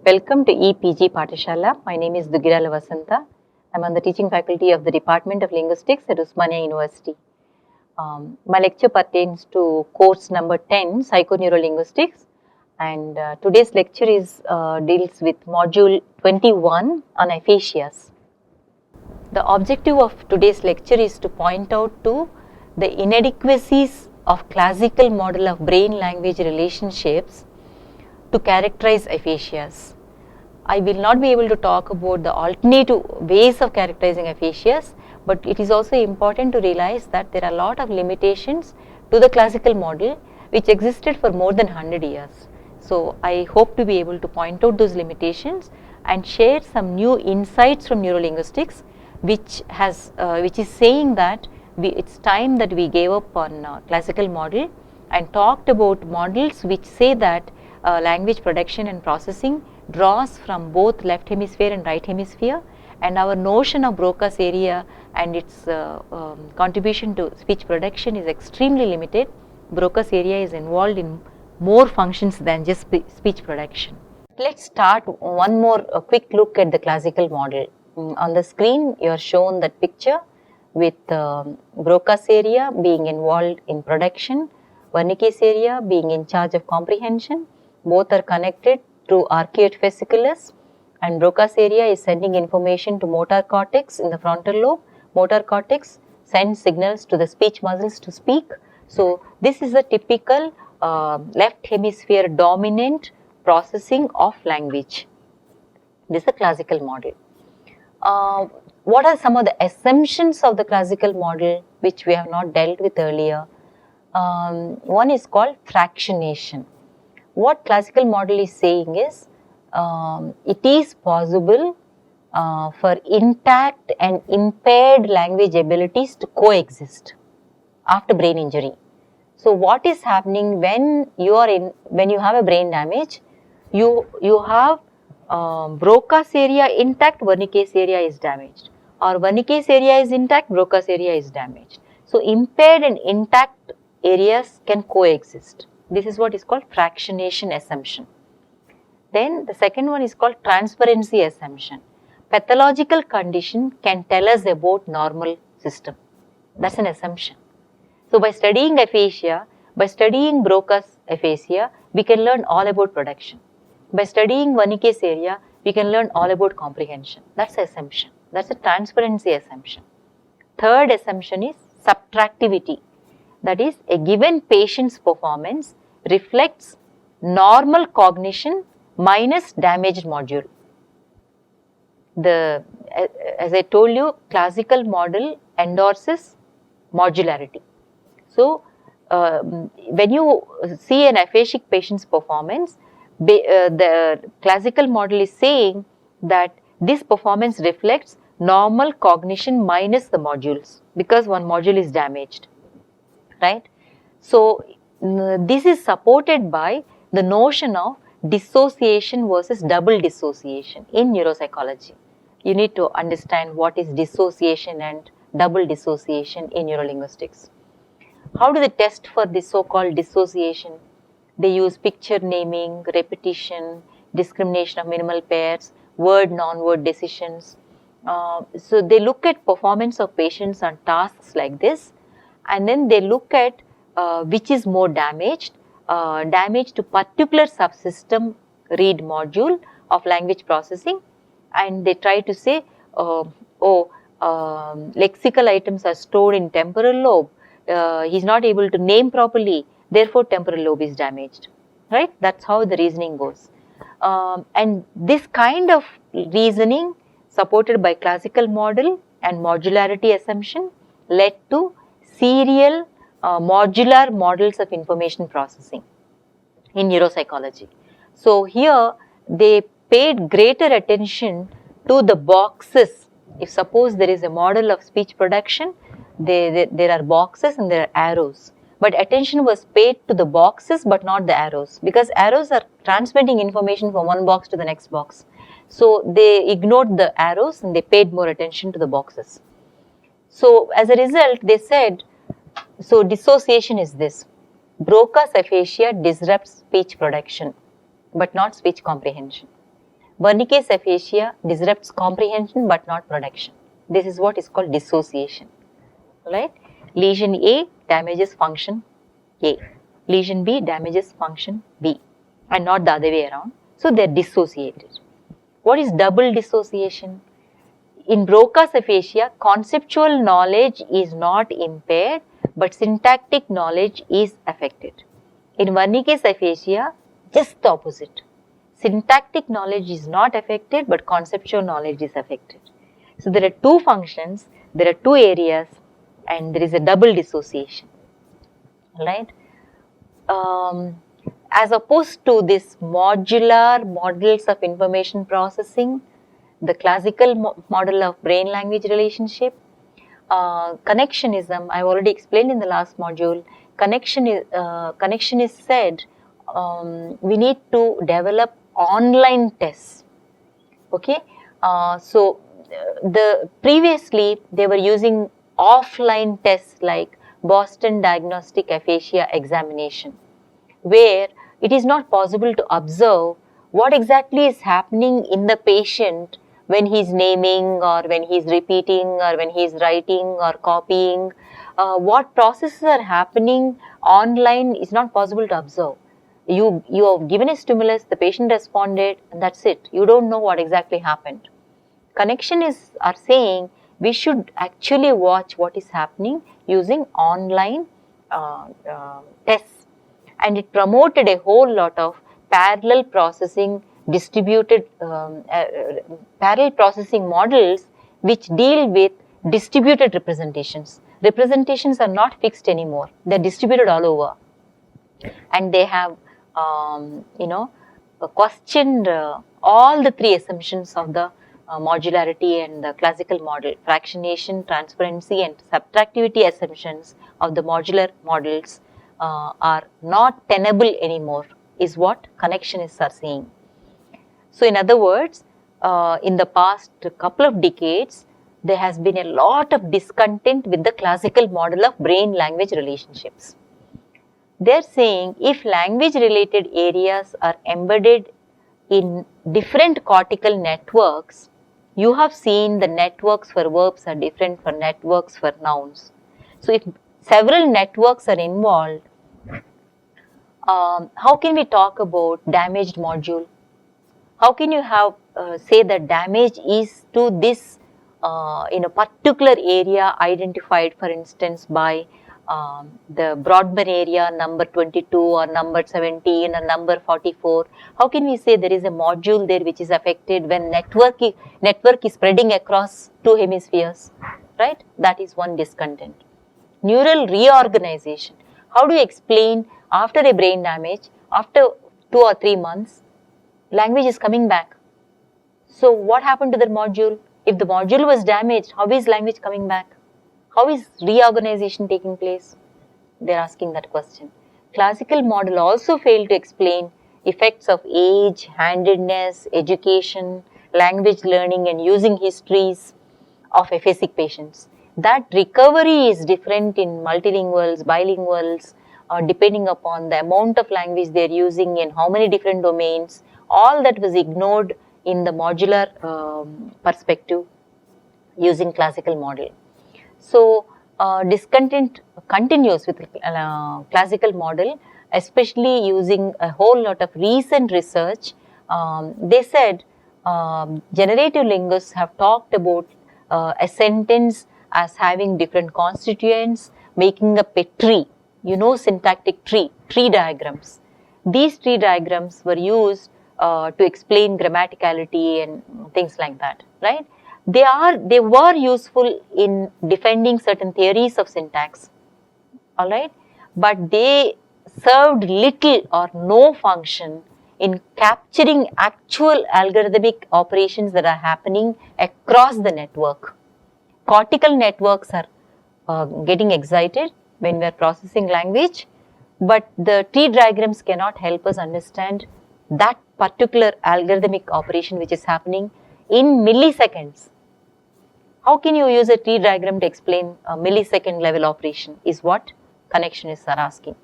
Welcome to EPG Pathshala. My name is Dugirala Vasanta. I am on the teaching faculty of the Department of Linguistics at Osmania University. My lecture pertains to course number 10, Psychoneurolinguistics, and today's lecture deals with module 21 on aphasias. The objective of today's lecture is to point out to the inadequacies of classical model of brain-language relationships to characterize aphasias. I will not be able to talk about the alternative ways of characterizing aphasias, but it is also important to realize that there are a lot of limitations to the classical model which existed for more than 100 years. So, I hope to be able to point out those limitations and share some new insights from neurolinguistics which is saying that it's time that we gave up on classical model and talked about models which say that language production and processing draws from both left hemisphere and right hemisphere, and our notion of Broca's area and its contribution to speech production is extremely limited. Broca's area is involved in more functions than just speech production. Let's start one more quick look at the classical model. On the screen you are shown that picture with Broca's area being involved in production, Wernicke's area being in charge of comprehension. Both are connected through arcuate fasciculus, and Broca's area is sending information to motor cortex in the frontal lobe. Motor cortex sends signals to the speech muscles to speak. So, this is a typical left hemisphere dominant processing of language. This is a classical model. What are some of the assumptions of the classical model which we have not dealt with earlier? One is called fractionation. What classical model is saying is it is possible for intact and impaired language abilities to coexist after brain injury. So, what is happening when you have a brain damage? You have Broca's area intact, Wernicke's area is damaged, or Wernicke's area is intact, Broca's area is damaged. So, impaired and intact areas can coexist. This is what is called fractionation assumption. Then the second one is called transparency assumption. Pathological condition can tell us about normal system. That's an assumption. So, by studying aphasia, by studying Broca's aphasia, we can learn all about production. By studying Wernicke's area, we can learn all about comprehension. That's an assumption. That's a transparency assumption. Third assumption is subtractivity. That is, a given patient's performance reflects normal cognition minus damaged module. As I told you, classical model endorses modularity. So, when you see an aphasic patient's performance, the classical model is saying that this performance reflects normal cognition minus the modules, because one module is damaged, right. So, this is supported by the notion of dissociation versus double dissociation in neuropsychology. You need to understand what is dissociation and double dissociation in neurolinguistics. How do they test for this so-called dissociation? They use picture naming, repetition, discrimination of minimal pairs, word non-word decisions. So, they look at performance of patients on tasks like this, and then they look at which is more damaged to particular subsystem read module of language processing, and they try to say, lexical items are stored in temporal lobe, he is not able to name properly, therefore temporal lobe is damaged, right. That is how the reasoning goes. And this kind of reasoning, supported by classical model and modularity assumption, led to serial modular models of information processing in neuropsychology. So, here they paid greater attention to the boxes. If suppose there is a model of speech production, there are boxes and there are arrows, but attention was paid to the boxes but not the arrows, because arrows are transmitting information from one box to the next box. So, they ignored the arrows and they paid more attention to the boxes. So, as a result, they said, so dissociation is this: Broca's aphasia disrupts speech production but not speech comprehension. Wernicke's aphasia disrupts comprehension but not production. This is what is called dissociation. Right? Lesion A damages function A. Lesion B damages function B, and not the other way around. So they are dissociated. What is double dissociation? In Broca's aphasia, conceptual knowledge is not impaired, but syntactic knowledge is affected. In Wernicke's aphasia, just the opposite. Syntactic knowledge is not affected, but conceptual knowledge is affected. So there are two functions, there are two areas, and there is a double dissociation. Right? As opposed to this modular models of information processing, the classical model of brain-language relationship, connectionism, I have already explained in the last module, connection is said we need to develop online tests. Okay, previously they were using offline tests like Boston Diagnostic Aphasia Examination, where it is not possible to observe what exactly is happening in the patient when he is naming or when he is repeating or when he is writing or copying. What processes are happening online is not possible to observe. You have given a stimulus, the patient responded, and that's it. You don't know what exactly happened. Connectionists are saying we should actually watch what is happening using online tests, and it promoted a whole lot of parallel processing parallel processing models which deal with distributed representations. Representations are not fixed anymore, they are distributed all over, and they have questioned all the three assumptions of the modularity and the classical model. Fractionation, transparency and subtractivity assumptions of the modular models are not tenable anymore, is what connectionists are saying. So in other words, in the past couple of decades, there has been a lot of discontent with the classical model of brain-language relationships. They are saying if language-related areas are embedded in different cortical networks, you have seen the networks for verbs are different from networks for nouns. So if several networks are involved, how can we talk about damaged module? How can you have say that damage is to this in a particular area identified, for instance, by the Brodmann area number 22 or number 17 or number 44? How can we say there is a module there which is affected when network is spreading across two hemispheres, right? That is one discontent. Neural reorganization. How do you explain after a brain damage, after 2 or 3 months, language is coming back? So what happened to the module? If the module was damaged, how is language coming back? How is reorganization taking place? They are asking that question. Classical model also failed to explain effects of age, handedness, education, language learning and using histories of aphasic patients. That recovery is different in multilinguals, bilinguals, depending upon the amount of language they are using in how many different domains. All that was ignored in the modular perspective using classical model. So, discontent continues with classical model, especially using a whole lot of recent research. They said generative linguists have talked about a sentence as having different constituents, making up a tree, syntactic tree diagrams. These tree diagrams were used to explain grammaticality and things like that, right? They were useful in defending certain theories of syntax, all right, but they served little or no function in capturing actual algorithmic operations that are happening across the network. Cortical networks are getting excited when we are processing language, but the tree diagrams cannot help us understand that particular algorithmic operation which is happening in milliseconds. How can you use a tree diagram to explain a millisecond level operation is what connectionists are asking.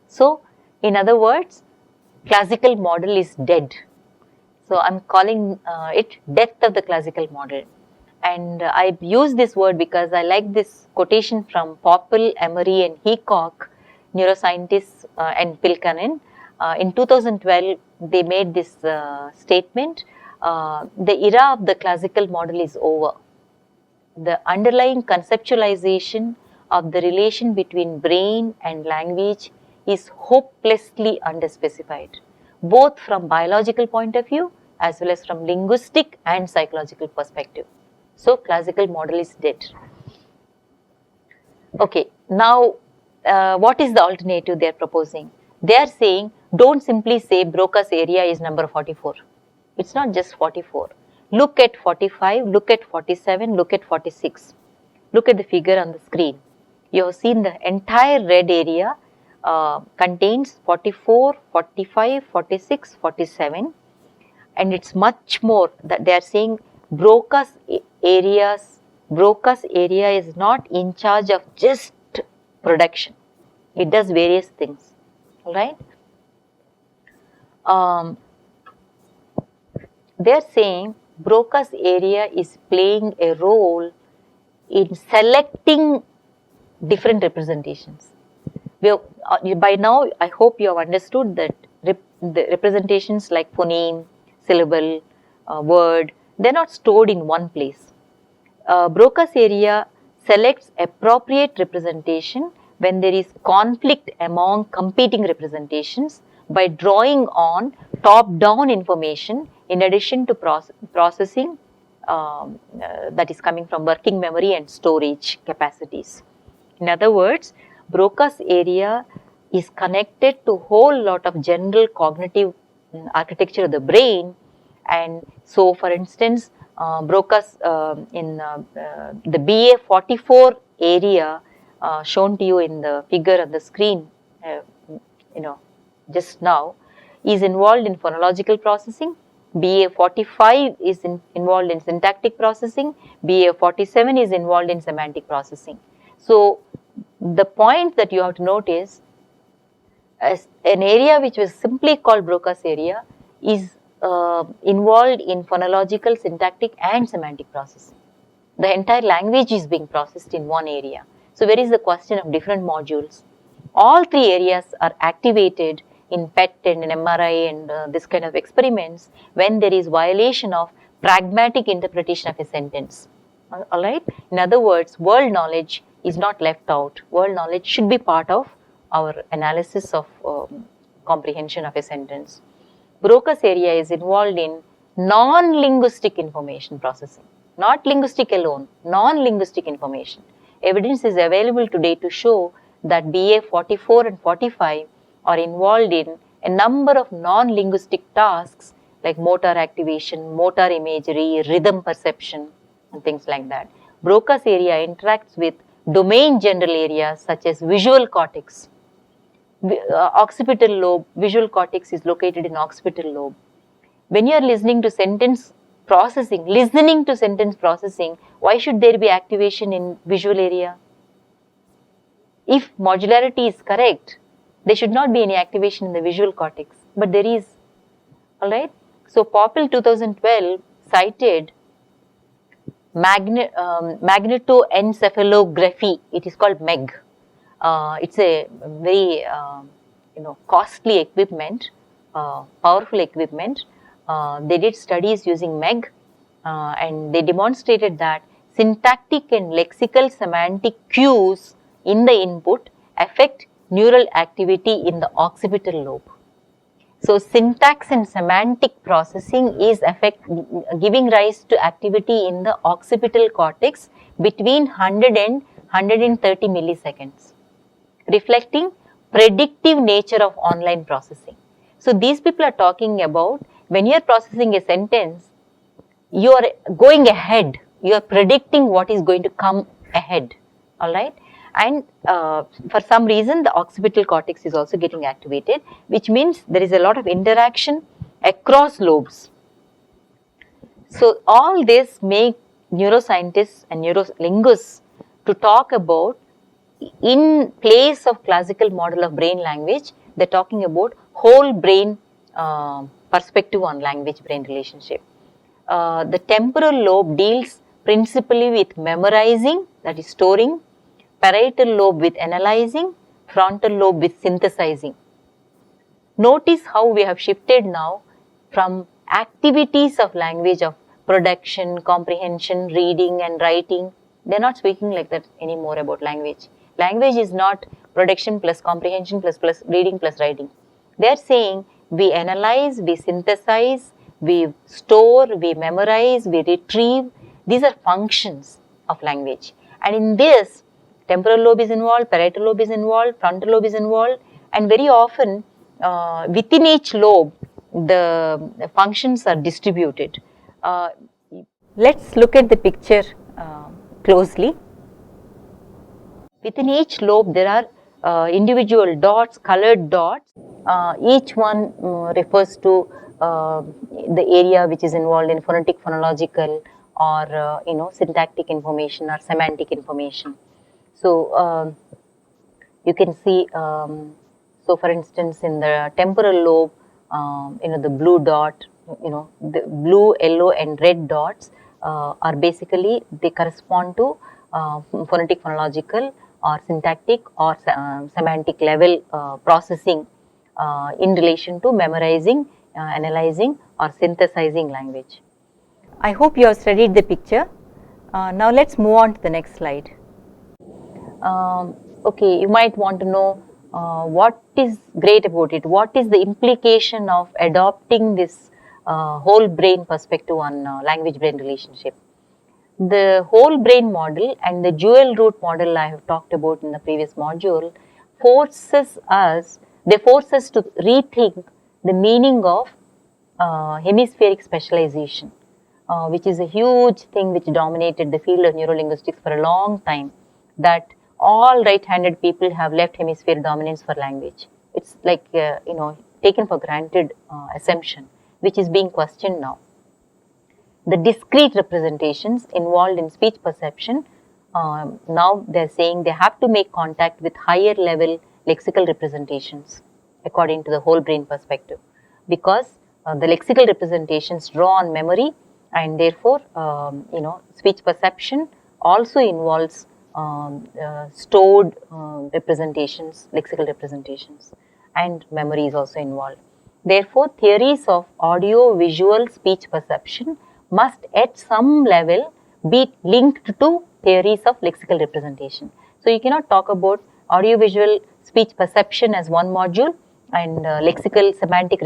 So, in other words, classical model is dead. So I'm calling it depth of the classical model. And I use this word because I like this quotation from Popple, Emery and Heacock, neuroscientists and Pilkanen. In 2012, they made this statement, the era of the classical model is over. The underlying conceptualization of the relation between brain and language is hopelessly underspecified, both from biological point of view as well as from linguistic and psychological perspective. So, classical model is dead. Okay, now what is the alternative they are proposing? They are saying, don't simply say Broca's area is number 44. It's not just 44. Look at 45, look at 47, look at 46. Look at the figure on the screen. You have seen the entire red area contains 44, 45, 46, 47, and it's much more that they are saying Broca's area is not in charge of just production. It does various things, all right? They are saying Broca's area is playing a role in selecting different representations. By now, I hope you have understood that the representations like phoneme, syllable, word, they are not stored in one place. Broca's area selects appropriate representation when there is conflict among competing representations by drawing on top-down information in addition to processing that is coming from working memory and storage capacities. In other words, Broca's area is connected to a whole lot of general cognitive architecture of the brain, and so for instance, Broca's in the BA44 area shown to you in the figure on the screen, just now, is involved in phonological processing. BA45 is involved in syntactic processing. BA47 is involved in semantic processing. So, the point that you have to note is, as an area which was simply called Broca's area is involved in phonological, syntactic and semantic processing. The entire language is being processed in one area. So, where is the question of different modules? All three areas are activated in PET and in MRI and this kind of experiments when there is violation of pragmatic interpretation of a sentence. Alright? In other words, world knowledge is not left out. World knowledge should be part of our analysis of comprehension of a sentence. Broca's area is involved in non-linguistic information processing, not linguistic alone, non-linguistic information. Evidence is available today to show that BA44 and 45 are involved in a number of non-linguistic tasks like motor activation, motor imagery, rhythm perception and things like that. Broca's area interacts with domain general areas such as visual cortex. Occipital lobe, visual cortex is located in occipital lobe. When you are listening to sentence processing, why should there be activation in visual area? If modularity is correct, there should not be any activation in the visual cortex, but there is, alright. So, Popple 2012 cited magnetoencephalography, it is called MEG. It's a very costly equipment, powerful equipment. They did studies using MEG and they demonstrated that syntactic and lexical semantic cues in the input affect neural activity in the occipital lobe. So, syntax and semantic processing is giving rise to activity in the occipital cortex between 100 and 130 milliseconds, reflecting predictive nature of online processing. So, these people are talking about when you are processing a sentence, you are going ahead, you are predicting what is going to come ahead, alright. And for some reason the occipital cortex is also getting activated, which means there is a lot of interaction across lobes. So, all this make neuroscientists and neurolinguists to talk about, in place of classical model of brain language, they are talking about whole brain perspective on language-brain relationship. The temporal lobe deals principally with memorizing, that is storing, parietal lobe with analyzing, frontal lobe with synthesizing. Notice how we have shifted now from activities of language of production, comprehension, reading and writing. They are not speaking like that anymore about language. Language is not production plus comprehension plus reading plus writing. They are saying we analyze, we synthesize, we store, we memorize, we retrieve. These are functions of language. And in this, temporal lobe is involved, parietal lobe is involved, frontal lobe is involved, and very often within each lobe, the functions are distributed. Let's look at the picture closely. Within each lobe, there are individual dots, colored dots. Each one refers to the area which is involved in phonetic, phonological, or syntactic information or semantic information. So you can see. So, for instance, in the temporal lobe, the blue dot, the blue, yellow, and red dots are basically they correspond to phonetic, phonological, or syntactic or semantic level processing in relation to memorizing, analyzing, or synthesizing language. I hope you have studied the picture. Now let's move on to the next slide. Okay, you might want to know what is great about it, what is the implication of adopting this whole brain perspective on language-brain relationship. The whole brain model and the dual root model I have talked about in the previous module forces us to rethink the meaning of hemispheric specialization, which is a huge thing which dominated the field of neurolinguistics for a long time, that all right-handed people have left hemisphere dominance for language. It's like, taken for granted assumption, which is being questioned now. The discrete representations involved in speech perception, now they are saying they have to make contact with higher level lexical representations according to the whole brain perspective, because the lexical representations draw on memory, and therefore, speech perception also involves stored representations, lexical representations, and memory is also involved. Therefore, theories of audio-visual speech perception must at some level be linked to theories of lexical representation. So, you cannot talk about audio-visual speech perception as one module and lexical semantic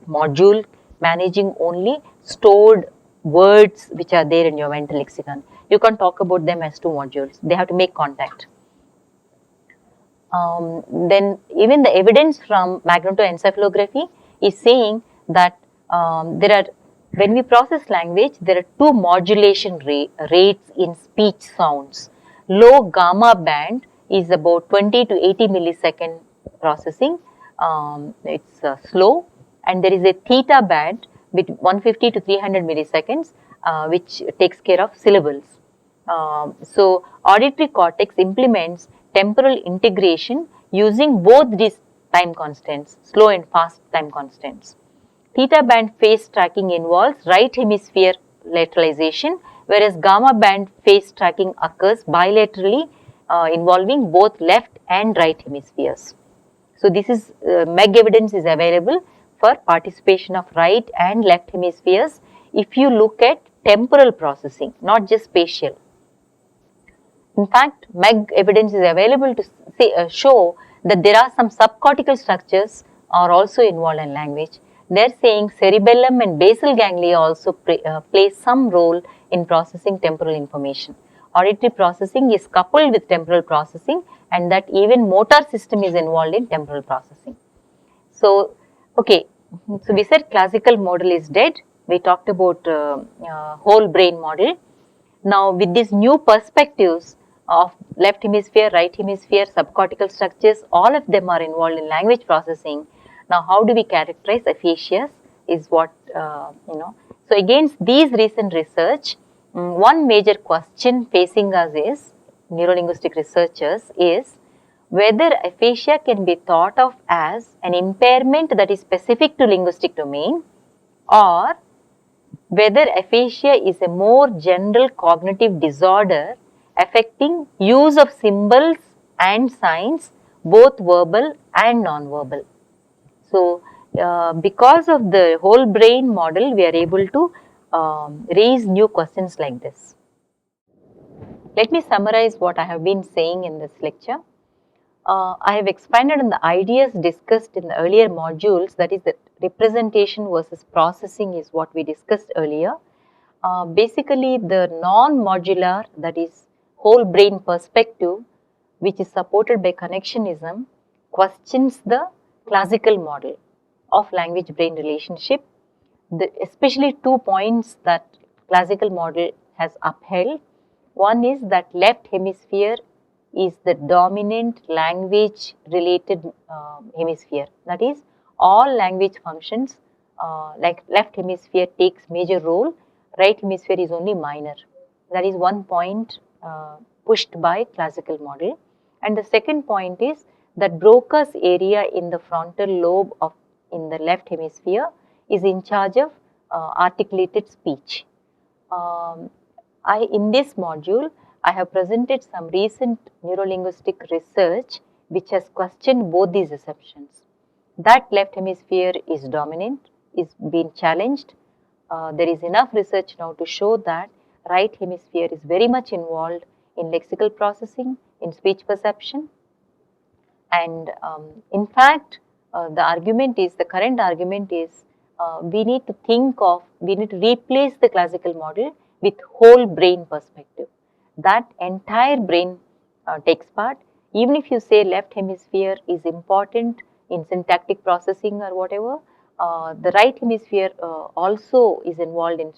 module managing only stored words which are there in your mental lexicon. You can't talk about them as two modules. They have to make contact. Then even the evidence from magnetoencephalography is saying that when we process language, there are two modulation rates in speech sounds. Low gamma band is about 20 to 80 millisecond processing. It's slow, and there is a theta band with 150 to 300 milliseconds, which takes care of syllables. So, auditory cortex implements temporal integration using both these time constants, slow and fast time constants. Theta band phase tracking involves right hemisphere lateralization, whereas gamma band phase tracking occurs bilaterally, involving both left and right hemispheres. So, this is MEG evidence is available for participation of right and left hemispheres if you look at temporal processing, not just spatial. In fact, MEG evidence is available to show that there are some subcortical structures are also involved in language. They are saying cerebellum and basal ganglia also play some role in processing temporal information. Auditory processing is coupled with temporal processing, and that even motor system is involved in temporal processing. So, okay, so we said classical model is dead. We talked about whole brain model. Now, with these new perspectives of left hemisphere, right hemisphere, subcortical structures, all of them are involved in language processing. Now, how do we characterize aphasias is what, So, against these recent research, one major question facing us is, neurolinguistic researchers, is whether aphasia can be thought of as an impairment that is specific to linguistic domain, or whether aphasia is a more general cognitive disorder affecting use of symbols and signs, both verbal and non-verbal. So, because of the whole brain model, we are able to raise new questions like this. Let me summarize what I have been saying in this lecture. I have expanded on the ideas discussed in the earlier modules, that is, that representation versus processing is what we discussed earlier. Basically, the non-modular, that is whole brain perspective, which is supported by connectionism, questions the classical model of language-brain relationship. Especially 2 points that classical model has upheld. One is that left hemisphere is the dominant language related hemisphere, that is all language functions like left hemisphere takes major role, right hemisphere is only minor. That is one point pushed by classical model. And the second point is that Broca's area in the frontal lobe of in the left hemisphere is in charge of articulated speech. In this module, I have presented some recent neurolinguistic research which has questioned both these assumptions. That left hemisphere is dominant, is being challenged. There is enough research now to show that right hemisphere is very much involved in lexical processing, in speech perception. And in fact, the current argument is we need to replace the classical model with whole brain perspective. That entire brain takes part. Even if you say left hemisphere is important in syntactic processing or whatever, the right hemisphere also is involved in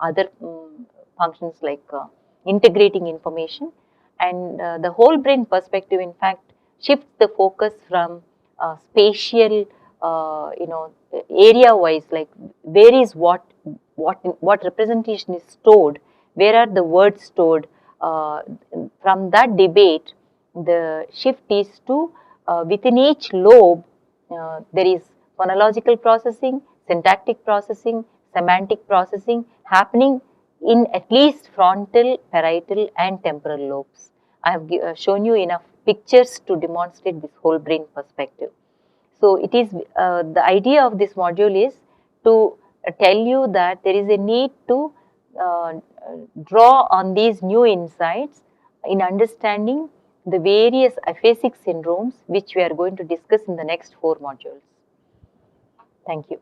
other functions like integrating information, and the whole brain perspective in fact shifts the focus from spatial area wise, like where is what representation is stored, where are the words stored. From that debate, the shift is to within each lobe there is phonological processing, syntactic processing, semantic processing happening in at least frontal, parietal and temporal lobes. I have shown you enough pictures to demonstrate this whole brain perspective. So, it is the idea of this module is to tell you that there is a need to draw on these new insights in understanding the various aphasic syndromes which we are going to discuss in the next 4 modules. Thank you.